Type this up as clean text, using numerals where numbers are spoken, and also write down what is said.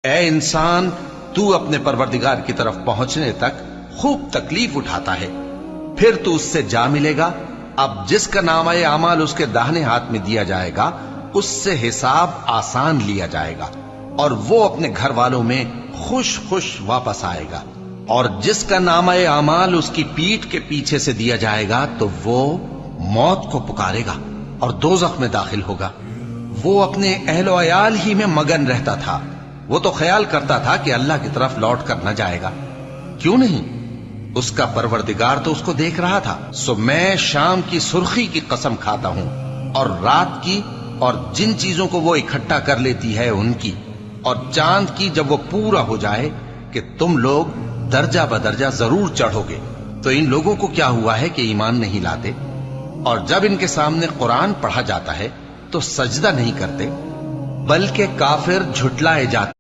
ए इंसान, तू अपने परवरदिगार की तरफ पहुंचने तक खूब तकलीफ उठाता है, फिर तू उससे जा मिलेगा। अब जिसका नामा आमाल उसके दाहिने हाथ में दिया जाएगा, उससे हिसाब आसान लिया जाएगा और वो अपने घर वालों में खुश खुश वापस आएगा। और जिसका नामा आमाल उसकी पीठ के पीछे से दिया जाएगा तो वो मौत को पुकारेगा और दोज़ख में दाखिल होगा। वो अपने अहलो अयाल ही में मगन रहता था। वो तो ख्याल करता था कि अल्लाह की तरफ लौट कर न जाएगा। क्यों नहीं, उसका परवरदिगार तो उसको देख रहा था। सो मैं शाम की सुर्खी की कसम खाता हूं और रात की और जिन चीजों को वो इकट्ठा कर लेती है उनकी, और चांद की जब वो पूरा हो जाए कि तुम लोग दर्जा बदर्जा जरूर चढ़ोगे। तो इन लोगों को क्या हुआ है कि ईमान नहीं लाते, और जब इनके सामने कुरान पढ़ा जाता है तो सजदा नहीं करते, बल्कि काफिर झुटलाए जाते।